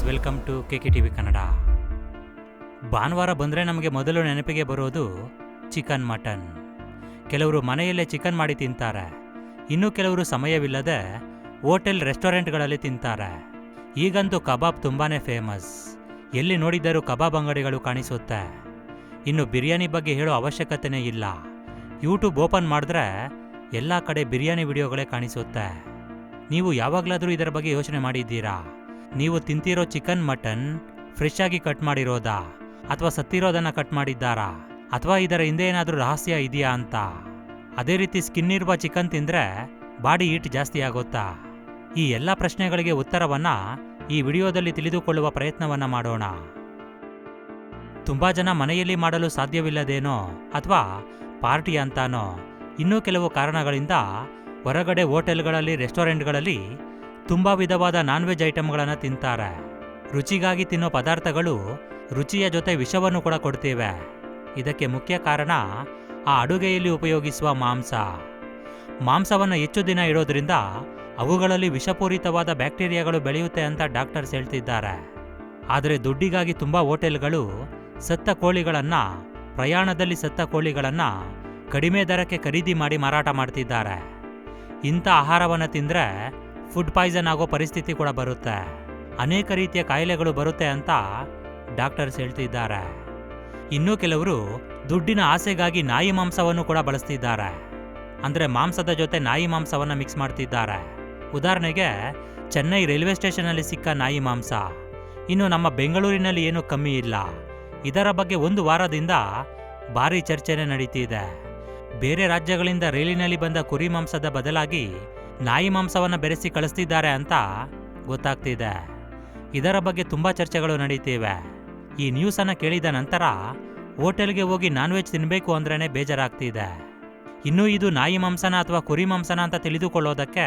Welcome to KK TV Kannada. ಭಾನುವಾರ ಬಂದರೆ ನಮಗೆ ಮೊದಲು ನೆನಪಿಗೆ ಬರೋದು ಚಿಕನ್ ಮಟನ್. ಕೆಲವರು ಮನೆಯಲ್ಲೇ ಚಿಕನ್ ಮಾಡಿ ತಿಂತಾರೆ, ಇನ್ನು ಕೆಲವರು ಸಮಯವಿಲ್ಲದೆ ಹೋಟೆಲ್ ರೆಸ್ಟೋರೆಂಟ್ಗಳಲ್ಲಿ ತಿಂತಾರೆ. ಈಗಂತೂ ಕಬಾಬ್ ತುಂಬಾ ಫೇಮಸ್, ಎಲ್ಲಿ ನೋಡಿದರೂ ಕಬಾಬ್ ಅಂಗಡಿಗಳು ಕಾಣಿಸುತ್ತೆ. ಇನ್ನು ಬಿರಿಯಾನಿ ಬಗ್ಗೆ ಹೇಳೋ ಅವಶ್ಯಕತೆನೇ ಇಲ್ಲ, ಯೂಟ್ಯೂಬ್ ಓಪನ್ ಮಾಡಿದ್ರೆ ಎಲ್ಲ ಕಡೆ ಬಿರಿಯಾನಿ ವಿಡಿಯೋಗಳೇ ಕಾಣಿಸುತ್ತೆ. ನೀವು ಯಾವಾಗಲಾದರೂ ಇದರ ಬಗ್ಗೆ ಯೋಚನೆ ಮಾಡಿದ್ದೀರಾ? ನೀವು ತಿಂತಿರೋ ಚಿಕನ್ ಮಟನ್ ಫ್ರೆಶ್ ಆಗಿ ಕಟ್ ಮಾಡಿರೋದಾ, ಅಥವಾ ಸತ್ತಿರೋದನ್ನು ಕಟ್ ಮಾಡಿದ್ದಾರಾ, ಅಥವಾ ಇದರ ಹಿಂದೆ ಏನಾದರೂ ರಹಸ್ಯ ಇದೆಯಾ ಅಂತ? ಅದೇ ರೀತಿ ಸ್ಕಿನ್ ಇರುವ ಚಿಕನ್ ತಿಂದರೆ ಬಾಡಿ ಹೀಟ್ ಜಾಸ್ತಿ ಆಗುತ್ತಾ? ಈ ಎಲ್ಲ ಪ್ರಶ್ನೆಗಳಿಗೆ ಉತ್ತರವನ್ನ ಈ ವಿಡಿಯೋದಲ್ಲಿ ತಿಳಿದುಕೊಳ್ಳುವ ಪ್ರಯತ್ನವನ್ನ ಮಾಡೋಣ. ತುಂಬಾ ಜನ ಮನೆಯಲ್ಲಿ ಮಾಡಲು ಸಾಧ್ಯವಿಲ್ಲದೇನೋ ಅಥವಾ ಪಾರ್ಟಿ ಅಂತಾನೋ ಇನ್ನೂ ಕೆಲವು ಕಾರಣಗಳಿಂದ ಹೊರಗಡೆ ಹೋಟೆಲ್ಗಳಲ್ಲಿ ರೆಸ್ಟೋರೆಂಟ್ಗಳಲ್ಲಿ ತುಂಬ ವಿಧವಾದ ನಾನ್ ವೆಜ್ ಐಟಮ್ಗಳನ್ನು ತಿಂತಾರೆ. ರುಚಿಗಾಗಿ ತಿನ್ನೋ ಪದಾರ್ಥಗಳು ರುಚಿಯ ಜೊತೆ ವಿಷವನ್ನು ಕೂಡ ಕೊಡ್ತಿವೆ. ಇದಕ್ಕೆ ಮುಖ್ಯ ಕಾರಣ ಆ ಅಡುಗೆಯಲ್ಲಿ ಉಪಯೋಗಿಸುವ ಮಾಂಸವನ್ನು ಹೆಚ್ಚು ದಿನ ಇಡೋದ್ರಿಂದ ಅವುಗಳಲ್ಲಿ ವಿಷಪೂರಿತವಾದ ಬ್ಯಾಕ್ಟೀರಿಯಾಗಳು ಬೆಳೆಯುತ್ತೆ ಅಂತ ಡಾಕ್ಟರ್ಸ್ ಹೇಳ್ತಿದ್ದಾರೆ. ಆದರೆ ದುಡ್ಡಿಗಾಗಿ ತುಂಬ ಹೋಟೆಲ್ಗಳು ಸತ್ತ ಕೋಳಿಗಳನ್ನು, ಪ್ರಯಾಣದಲ್ಲಿ ಸತ್ತ ಕೋಳಿಗಳನ್ನು ಕಡಿಮೆ ದರಕ್ಕೆ ಖರೀದಿ ಮಾಡಿ ಮಾರಾಟ ಮಾಡ್ತಿದ್ದಾರೆ. ಇಂಥ ಆಹಾರವನ್ನು ತಿಂದರೆ ಫುಡ್ ಪಾಯ್ಸನ್ ಆಗೋ ಪರಿಸ್ಥಿತಿ ಕೂಡ ಬರುತ್ತೆ, ಅನೇಕ ರೀತಿಯ ಕಾಯಿಲೆಗಳು ಬರುತ್ತೆ ಅಂತ ಡಾಕ್ಟರ್ಸ್ ಹೇಳ್ತಿದ್ದಾರೆ. ಇನ್ನೂ ಕೆಲವರು ದುಡ್ಡಿನ ಆಸೆಗಾಗಿ ನಾಯಿ ಮಾಂಸವನ್ನು ಕೂಡ ಬಳಸ್ತಿದ್ದಾರೆ. ಅಂದರೆ ಮಾಂಸದ ಜೊತೆ ನಾಯಿ ಮಾಂಸವನ್ನು ಮಿಕ್ಸ್ ಮಾಡ್ತಿದ್ದಾರೆ. ಉದಾಹರಣೆಗೆ ಚೆನ್ನೈ ರೈಲ್ವೆ ಸ್ಟೇಷನಲ್ಲಿ ಸಿಕ್ಕ ನಾಯಿ ಮಾಂಸ ಇನ್ನು ನಮ್ಮ ಬೆಂಗಳೂರಿನಲ್ಲಿ ಏನೂ ಕಮ್ಮಿ ಇಲ್ಲ. ಇದರ ಬಗ್ಗೆ ಒಂದು ವಾರದಿಂದ ಭಾರಿ ಚರ್ಚೆನೇ ನಡೀತಿದೆ. ಬೇರೆ ರಾಜ್ಯಗಳಿಂದ ರೈಲಿನಲ್ಲಿ ಬಂದ ಕುರಿ ಮಾಂಸದ ಬದಲಾಗಿ ನಾಯಿ ಮಾಂಸವನ್ನು ಬೆರೆಸಿ ಕಳಿಸ್ತಿದ್ದಾರೆ ಅಂತ ಗೊತ್ತಾಗ್ತಿದೆ. ಇದರ ಬಗ್ಗೆ ತುಂಬ ಚರ್ಚೆಗಳು ನಡೀತಿವೆ. ಈ ನ್ಯೂಸನ್ನು ಕೇಳಿದ ನಂತರ ಹೋಟೆಲ್ಗೆ ಹೋಗಿ ನಾನ್ ವೆಜ್ ತಿನ್ನಬೇಕು ಅಂದ್ರೇ ಬೇಜಾರಾಗ್ತಿದೆ. ಇನ್ನೂ ಇದು ನಾಯಿ ಮಾಂಸನ ಅಥವಾ ಕುರಿ ಮಾಂಸನ ಅಂತ ತಿಳಿದುಕೊಳ್ಳೋದಕ್ಕೆ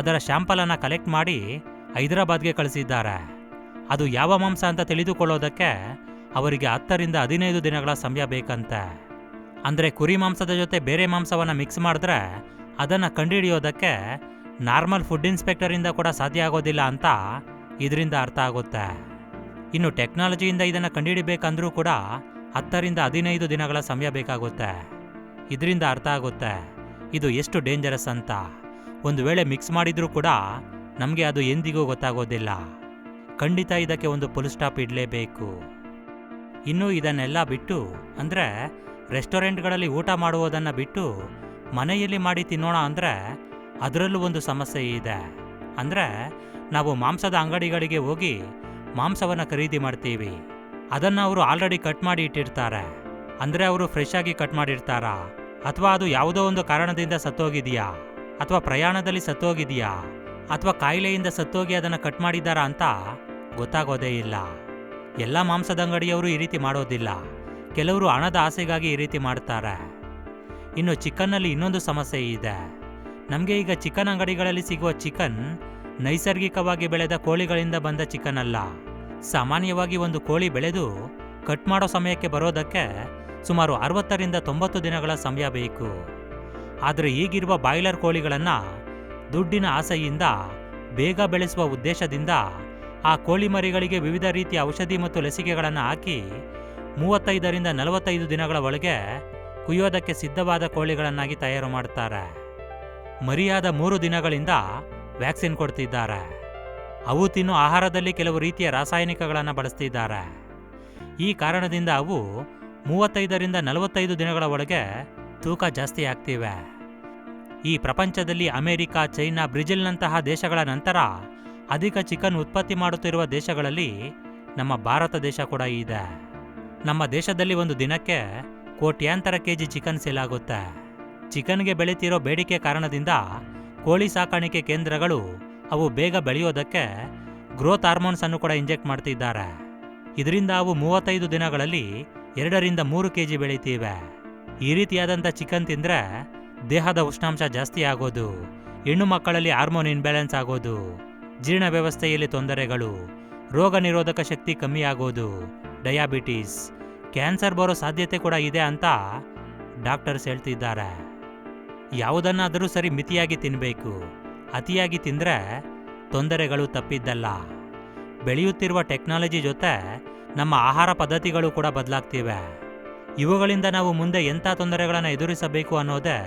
ಅದರ ಶಾಂಪಲನ್ನು ಕಲೆಕ್ಟ್ ಮಾಡಿ ಹೈದರಾಬಾದ್ಗೆ ಕಳಿಸಿದ್ದಾರೆ. ಅದು ಯಾವ ಮಾಂಸ ಅಂತ ತಿಳಿದುಕೊಳ್ಳೋದಕ್ಕೆ ಅವರಿಗೆ 10ರಿಂದ 15 ದಿನಗಳ ಸಮಯ ಬೇಕಂತೆ. ಅಂದರೆ ಕುರಿ ಮಾಂಸದ ಜೊತೆ ಬೇರೆ ಮಾಂಸವನ್ನು ಮಿಕ್ಸ್ ಮಾಡಿದ್ರೆ ಅದನ್ನು ಕಂಡುಹಿಡಿಯೋದಕ್ಕೆ ನಾರ್ಮಲ್ ಫುಡ್ ಇನ್ಸ್ಪೆಕ್ಟರಿಂದ ಕೂಡ ಸಾಧ್ಯ ಆಗೋದಿಲ್ಲ ಅಂತ ಇದರಿಂದ ಅರ್ಥ ಆಗುತ್ತೆ. ಇನ್ನು ಟೆಕ್ನಾಲಜಿಯಿಂದ ಇದನ್ನು ಕಂಡುಹಿಡಿಬೇಕಂದ್ರೂ ಕೂಡ 10ರಿಂದ 15 ದಿನಗಳ ಸಮಯ ಬೇಕಾಗುತ್ತೆ. ಇದರಿಂದ ಅರ್ಥ ಆಗುತ್ತೆ ಇದು ಎಷ್ಟು ಡೇಂಜರಸ್ ಅಂತ. ಒಂದು ವೇಳೆ ಮಿಕ್ಸ್ ಮಾಡಿದ್ರೂ ಕೂಡ ನಮಗೆ ಅದು ಎಂದಿಗೂ ಗೊತ್ತಾಗೋದಿಲ್ಲ. ಖಂಡಿತ ಇದಕ್ಕೆ ಒಂದು ಫುಲ್ ಸ್ಟಾಪ್ ಇಡಲೇಬೇಕು. ಇನ್ನು ಇದನ್ನೆಲ್ಲ ಬಿಟ್ಟು, ಅಂದರೆ ರೆಸ್ಟೋರೆಂಟ್ಗಳಲ್ಲಿ ಊಟ ಮಾಡುವುದನ್ನು ಬಿಟ್ಟು ಮನೆಯಲ್ಲಿ ಮಾಡಿ ತಿನ್ನೋಣ ಅಂದರೆ ಅದರಲ್ಲೂ ಒಂದು ಸಮಸ್ಯೆ ಇದೆ. ಅಂದರೆ ನಾವು ಮಾಂಸದ ಅಂಗಡಿಗಳಿಗೆ ಹೋಗಿ ಮಾಂಸವನ್ನು ಖರೀದಿ ಮಾಡ್ತೀವಿ. ಅದನ್ನು ಅವರು ಆಲ್ರೆಡಿ ಕಟ್ ಮಾಡಿ ಇಟ್ಟಿರ್ತಾರೆ. ಅಂದರೆ ಅವರು ಫ್ರೆಶ್ ಆಗಿ ಕಟ್ ಮಾಡಿರ್ತಾರಾ, ಅಥವಾ ಅದು ಯಾವುದೋ ಒಂದು ಕಾರಣದಿಂದ ಸತ್ತೋಗಿದೆಯಾ, ಅಥವಾ ಪ್ರಯಾಣದಲ್ಲಿ ಸತ್ತೋಗಿದೆಯಾ, ಅಥವಾ ಕಾಯಿಲೆಯಿಂದ ಸತ್ತೋಗಿ ಅದನ್ನು ಕಟ್ ಮಾಡಿದ್ದಾರಾ ಅಂತ ಗೊತ್ತಾಗೋದೇ ಇಲ್ಲ. ಎಲ್ಲ ಮಾಂಸದ ಅಂಗಡಿಯವರು ಈ ರೀತಿ ಮಾಡೋದಿಲ್ಲ, ಕೆಲವರು ಹಣದ ಆಸೆಗಾಗಿ ಈ ರೀತಿ ಮಾಡ್ತಾರೆ. ಇನ್ನು ಚಿಕನ್ನಲ್ಲಿ ಇನ್ನೊಂದು ಸಮಸ್ಯೆ ಇದೆ. ನಮಗೆ ಈಗ ಚಿಕನ್ ಅಂಗಡಿಗಳಲ್ಲಿ ಸಿಗುವ ಚಿಕನ್ ನೈಸರ್ಗಿಕವಾಗಿ ಬೆಳೆದ ಕೋಳಿಗಳಿಂದ ಬಂದ ಚಿಕನ್ ಅಲ್ಲ. ಸಾಮಾನ್ಯವಾಗಿ ಒಂದು ಕೋಳಿ ಬೆಳೆದು ಕಟ್ ಮಾಡೋ ಸಮಯಕ್ಕೆ ಬರೋದಕ್ಕೆ ಸುಮಾರು 60ರಿಂದ 90 ದಿನಗಳ ಸಮಯ ಬೇಕು. ಆದರೆ ಈಗಿರುವ ಬಾಯ್ಲರ್ ಕೋಳಿಗಳನ್ನು ದುಡ್ಡಿನ ಆಸೆಯಿಂದ ಬೇಗ ಬೆಳೆಸುವ ಉದ್ದೇಶದಿಂದ ಆ ಕೋಳಿ ಮರಿಗಳಿಗೆ ವಿವಿಧ ರೀತಿಯ ಔಷಧಿ ಮತ್ತು ಲಸಿಕೆಗಳನ್ನು ಹಾಕಿ 35ರಿಂದ 45 ದಿನಗಳ ಒಳಗೆ ಕುಯ್ಯೋದಕ್ಕೆ ಸಿದ್ಧವಾದ ಕೋಳಿಗಳನ್ನಾಗಿ ತಯಾರು ಮಾಡ್ತಾರೆ. ಮರಿಯಾದ 3 ದಿನಗಳಿಂದ ವ್ಯಾಕ್ಸಿನ್ ಕೊಡ್ತಿದ್ದಾರೆ. ಅವು ತಿನ್ನೋ ಆಹಾರದಲ್ಲಿ ಕೆಲವು ರೀತಿಯ ರಾಸಾಯನಿಕಗಳನ್ನು ಬಳಸ್ತಿದ್ದಾರೆ. ಈ ಕಾರಣದಿಂದ ಅವು 35ರಿಂದ 45 ದಿನಗಳ ಒಳಗೆ ತೂಕ ಜಾಸ್ತಿ ಆಗ್ತಿವೆ. ಈ ಪ್ರಪಂಚದಲ್ಲಿ ಅಮೆರಿಕ, ಚೈನಾ, ಬ್ರೆಜಿಲ್ನಂತಹ ದೇಶಗಳ ನಂತರ ಅಧಿಕ ಚಿಕನ್ ಉತ್ಪತ್ತಿ ಮಾಡುತ್ತಿರುವ ದೇಶಗಳಲ್ಲಿ ನಮ್ಮ ಭಾರತ ದೇಶ ಕೂಡ ಇದೆ. ನಮ್ಮ ದೇಶದಲ್ಲಿ ಒಂದು ದಿನಕ್ಕೆ ಕೋಟ್ಯಾಂತರ ಕೆಜಿ ಚಿಕನ್ ಸೇಲ್ ಆಗುತ್ತೆ. ಚಿಕನ್ಗೆ ಬೆಳೀತಿರೋ ಬೇಡಿಕೆ ಕಾರಣದಿಂದ ಕೋಳಿ ಸಾಕಾಣಿಕೆ ಕೇಂದ್ರಗಳು ಅವು ಬೇಗ ಬೆಳೆಯೋದಕ್ಕೆ ಗ್ರೋತ್ ಹಾರ್ಮೋನ್ಸ್ ಅನ್ನು ಕೂಡ ಇಂಜೆಕ್ಟ್ ಮಾಡ್ತಿದ್ದಾರೆ. ಇದರಿಂದ ಅವು 35 ದಿನಗಳಲ್ಲಿ 2ರಿಂದ 3 ಕೆಜಿ ಬೆಳೀತಿವೆ. ಈ ರೀತಿಯಾದಂಥ ಚಿಕನ್ ತಿಂದರೆ ದೇಹದ ಉಷ್ಣಾಂಶ ಜಾಸ್ತಿ ಆಗೋದು, ಹೆಣ್ಣು ಮಕ್ಕಳಲ್ಲಿ ಹಾರ್ಮೋನ್ ಇನ್ಬ್ಯಾಲೆನ್ಸ್ ಆಗೋದು, ಜೀರ್ಣ ವ್ಯವಸ್ಥೆಯಲ್ಲಿ ತೊಂದರೆಗಳು, ರೋಗ ನಿರೋಧಕ ಶಕ್ತಿ ಕಮ್ಮಿ ಆಗೋದು, ಡಯಾಬಿಟೀಸ್, ಕ್ಯಾನ್ಸರ್ ಬರೋ ಸಾಧ್ಯತೆ ಕೂಡ ಇದೆ ಅಂತ ಡಾಕ್ಟರ್ಸ್ ಹೇಳ್ತಿದ್ದಾರೆ. ಯಾವುದನ್ನಾದರೂ ಸರಿ ಮಿತಿಯಾಗಿ ತಿನ್ನಬೇಕು. ಅತಿಯಾಗಿ ತಿಂದರೆ ತೊಂದರೆಗಳು ತಪ್ಪಿದ್ದಲ್ಲ. ಬೆಳೆಯುತ್ತಿರುವ ಟೆಕ್ನಾಲಜಿ ಜೊತೆ ನಮ್ಮ ಆಹಾರ ಪದ್ಧತಿಗಳು ಕೂಡ ಬದಲಾಗ್ತಿವೆ. ಇವುಗಳಿಂದ ನಾವು ಮುಂದೆ ಎಂಥ ತೊಂದರೆಗಳನ್ನು ಎದುರಿಸಬೇಕು ಅನ್ನೋದೇ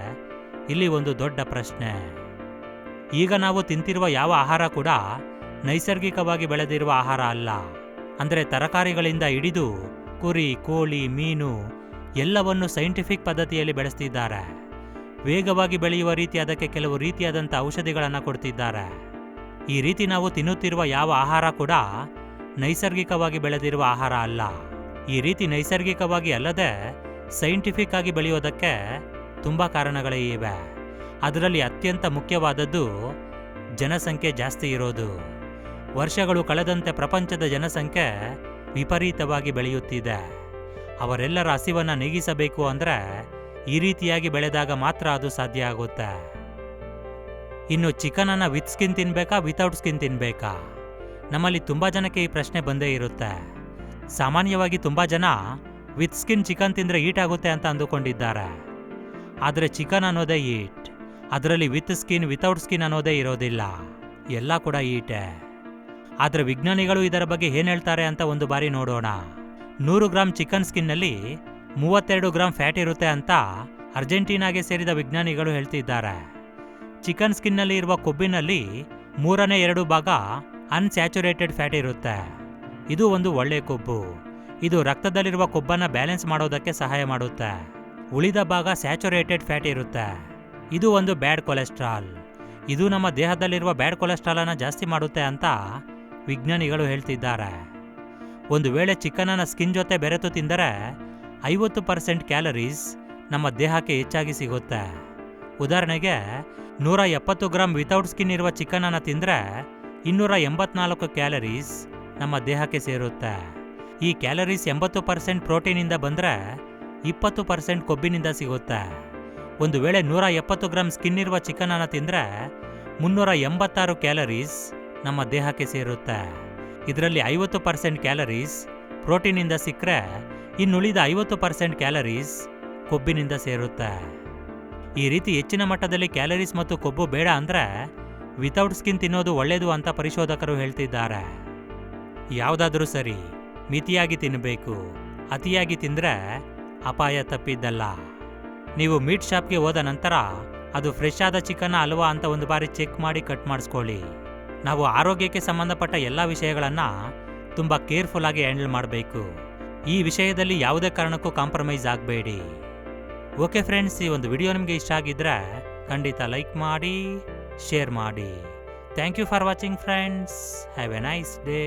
ಇಲ್ಲಿ ಒಂದು ದೊಡ್ಡ ಪ್ರಶ್ನೆ. ಈಗ ನಾವು ತಿಂತಿರುವ ಯಾವ ಆಹಾರ ಕೂಡ ನೈಸರ್ಗಿಕವಾಗಿ ಬೆಳೆದಿರುವ ಆಹಾರ ಅಲ್ಲ. ಅಂದರೆ ತರಕಾರಿಗಳಿಂದ ಹಿಡಿದು ಕುರಿ, ಕೋಳಿ, ಮೀನು ಎಲ್ಲವನ್ನು ಸೈಂಟಿಫಿಕ್ ಪದ್ಧತಿಯಲ್ಲಿ ಬೆಳೆಸ್ತಿದ್ದಾರೆ. ವೇಗವಾಗಿ ಬೆಳೆಯುವ ರೀತಿ ಅದಕ್ಕೆ ಕೆಲವು ರೀತಿಯಾದಂಥ ಔಷಧಿಗಳನ್ನು ಕೊಡ್ತಿದ್ದಾರೆ. ಈ ರೀತಿ ನಾವು ತಿನ್ನುತ್ತಿರುವ ಯಾವ ಆಹಾರ ಕೂಡ ನೈಸರ್ಗಿಕವಾಗಿ ಬೆಳೆದಿರುವ ಆಹಾರ ಅಲ್ಲ. ಈ ರೀತಿ ನೈಸರ್ಗಿಕವಾಗಿ ಅಲ್ಲದೆ ಸೈಂಟಿಫಿಕ್ ಆಗಿ ಬೆಳೆಯೋದಕ್ಕೆ ತುಂಬ ಕಾರಣಗಳೇ ಇವೆ. ಅದರಲ್ಲಿ ಅತ್ಯಂತ ಮುಖ್ಯವಾದದ್ದು ಜನಸಂಖ್ಯೆ ಜಾಸ್ತಿ ಇರೋದು. ವರ್ಷಗಳು ಕಳೆದಂತೆ ಪ್ರಪಂಚದ ಜನಸಂಖ್ಯೆ ವಿಪರೀತವಾಗಿ ಬೆಳೆಯುತ್ತಿದೆ. ಅವರೆಲ್ಲರ ಹಸಿವನ್ನು ನೀಗಿಸಬೇಕು ಅಂದರೆ ಈ ರೀತಿಯಾಗಿ ಬೆಳೆದಾಗ ಮಾತ್ರ ಅದು ಸಾಧ್ಯ ಆಗುತ್ತೆ. ಇನ್ನು ಚಿಕನನ್ನು ವಿತ್ ಸ್ಕಿನ್ ತಿನ್ಬೇಕಾ ವಿತೌಟ್ ಸ್ಕಿನ್ ತಿನ್ಬೇಕಾ? ನಮ್ಮಲ್ಲಿ ತುಂಬ ಜನಕ್ಕೆ ಈ ಪ್ರಶ್ನೆ ಬಂದೇ ಇರುತ್ತೆ. ಸಾಮಾನ್ಯವಾಗಿ ತುಂಬ ಜನ ವಿತ್ ಸ್ಕಿನ್ ಚಿಕನ್ ತಿಂದರೆ ಈಟ್ ಆಗುತ್ತೆ ಅಂತ ಅಂದುಕೊಂಡಿದ್ದಾರೆ. ಆದರೆ ಚಿಕನ್ ಅನ್ನೋದೇ ಈಟ್. ಅದರಲ್ಲಿ ವಿತ್ ಸ್ಕಿನ್ ವಿತೌಟ್ ಸ್ಕಿನ್ ಅನ್ನೋದೇ ಇರೋದಿಲ್ಲ. ಎಲ್ಲ ಕೂಡ ಈಟೇ. ಆದರೆ ವಿಜ್ಞಾನಿಗಳು ಇದರ ಬಗ್ಗೆ ಏನು ಹೇಳ್ತಾರೆ ಅಂತ ಒಂದು ಬಾರಿ ನೋಡೋಣ. 100 ಗ್ರಾಂ ಚಿಕನ್ ಸ್ಕಿನ್ನಲ್ಲಿ 32 ಗ್ರಾಂ ಫ್ಯಾಟ್ ಇರುತ್ತೆ ಅಂತ ಅರ್ಜೆಂಟೀನಾಗೆ ಸೇರಿದ ವಿಜ್ಞಾನಿಗಳು ಹೇಳ್ತಿದ್ದಾರೆ. ಚಿಕನ್ ಸ್ಕಿನ್ನಲ್ಲಿ ಇರುವ ಕೊಬ್ಬಿನಲ್ಲಿ 3/2 ಭಾಗ ಅನ್ಸ್ಯಾಚುರೇಟೆಡ್ ಫ್ಯಾಟ್ ಇರುತ್ತೆ. ಇದು ಒಂದು ಒಳ್ಳೆಯ ಕೊಬ್ಬು. ಇದು ರಕ್ತದಲ್ಲಿರುವ ಕೊಬ್ಬನ್ನು ಬ್ಯಾಲೆನ್ಸ್ ಮಾಡೋದಕ್ಕೆ ಸಹಾಯ ಮಾಡುತ್ತೆ. ಉಳಿದ ಭಾಗ ಸ್ಯಾಚುರೇಟೆಡ್ ಫ್ಯಾಟ್ ಇರುತ್ತೆ. ಇದು ಒಂದು ಬ್ಯಾಡ್ ಕೊಲೆಸ್ಟ್ರಾಲ್. ಇದು ನಮ್ಮ ದೇಹದಲ್ಲಿರುವ ಬ್ಯಾಡ್ ಕೊಲೆಸ್ಟ್ರಾಲನ್ನು ಜಾಸ್ತಿ ಮಾಡುತ್ತೆ ಅಂತ ವಿಜ್ಞಾನಿಗಳು ಹೇಳ್ತಿದ್ದಾರೆ. ಒಂದು ವೇಳೆ ಚಿಕನನ್ನು ಸ್ಕಿನ್ ಜೊತೆ ಬೆರೆತು ತಿಂದರೆ 50% ಕ್ಯಾಲರೀಸ್ ನಮ್ಮ ದೇಹಕ್ಕೆ ಹೆಚ್ಚಾಗಿ ಸಿಗುತ್ತೆ. ಉದಾಹರಣೆಗೆ 170 ಗ್ರಾಂ ವಿತೌಟ್ ಸ್ಕಿನ್ ಇರುವ ಚಿಕನನ್ನು ತಿಂದರೆ 284 ಕ್ಯಾಲರೀಸ್ ನಮ್ಮ ದೇಹಕ್ಕೆ ಸೇರುತ್ತೆ. ಈ ಕ್ಯಾಲರೀಸ್ 80% ಪ್ರೋಟೀನಿಂದ ಬಂದರೆ 20% ಕೊಬ್ಬಿನಿಂದ ಸಿಗುತ್ತೆ. ಒಂದು ವೇಳೆ 170 ಗ್ರಾಂ ಸ್ಕಿನ್ ಇರುವ ಚಿಕನನ್ನು ತಿಂದರೆ 386 ಕ್ಯಾಲರೀಸ್ ನಮ್ಮ ದೇಹಕ್ಕೆ ಸೇರುತ್ತೆ. ಇದರಲ್ಲಿ 50% ಕ್ಯಾಲರೀಸ್ ಪ್ರೋಟೀನಿಂದ ಸಿಕ್ಕರೆ ಇನ್ನುಳಿದ 50% ಕ್ಯಾಲರೀಸ್ ಕೊಬ್ಬಿನಿಂದ ಸೇರುತ್ತೆ. ಈ ರೀತಿ ಹೆಚ್ಚಿನ ಮಟ್ಟದಲ್ಲಿ ಕ್ಯಾಲರೀಸ್ ಮತ್ತು ಕೊಬ್ಬು ಬೇಡ ಅಂದರೆ ವಿತೌಟ್ ಸ್ಕಿನ್ ತಿನ್ನೋದು ಒಳ್ಳೆಯದು ಅಂತ ಪರಿಶೋಧಕರು ಹೇಳ್ತಿದ್ದಾರೆ. ಯಾವುದಾದ್ರೂ ಸರಿ, ಮಿತಿಯಾಗಿ ತಿನ್ನಬೇಕು. ಅತಿಯಾಗಿ ತಿಂದರೆ ಅಪಾಯ ತಪ್ಪಿದ್ದಲ್ಲ. ನೀವು ಮೀಟ್ ಶಾಪ್ಗೆ ಹೋದ ನಂತರ ಅದು ಫ್ರೆಶ್ ಆದ ಚಿಕನ್ ಅಲ್ವಾ ಅಂತ ಒಂದು ಬಾರಿ ಚೆಕ್ ಮಾಡಿ ಕಟ್ ಮಾಡಿಸ್ಕೊಳ್ಳಿ. ನಾವು ಆರೋಗ್ಯಕ್ಕೆ ಸಂಬಂಧಪಟ್ಟ ಎಲ್ಲ ವಿಷಯಗಳನ್ನು ತುಂಬ ಕೇರ್ಫುಲ್ ಆಗಿ ಹ್ಯಾಂಡಲ್ ಮಾಡಬೇಕು. ಈ ವಿಷಯದಲ್ಲಿ ಯಾವುದೇ ಕಾರಣಕ್ಕೂ ಕಾಂಪ್ರಮೈಸ್ ಆಗಬೇಡಿ. ಓಕೆ ಫ್ರೆಂಡ್ಸ್, ಈ ಒಂದು ವಿಡಿಯೋ ನಿಮಗೆ ಇಷ್ಟ ಆಗಿದ್ರೆ ಖಂಡಿತ ಲೈಕ್ ಮಾಡಿ, ಶೇರ್ ಮಾಡಿ. Thank you for watching friends. Have a nice day.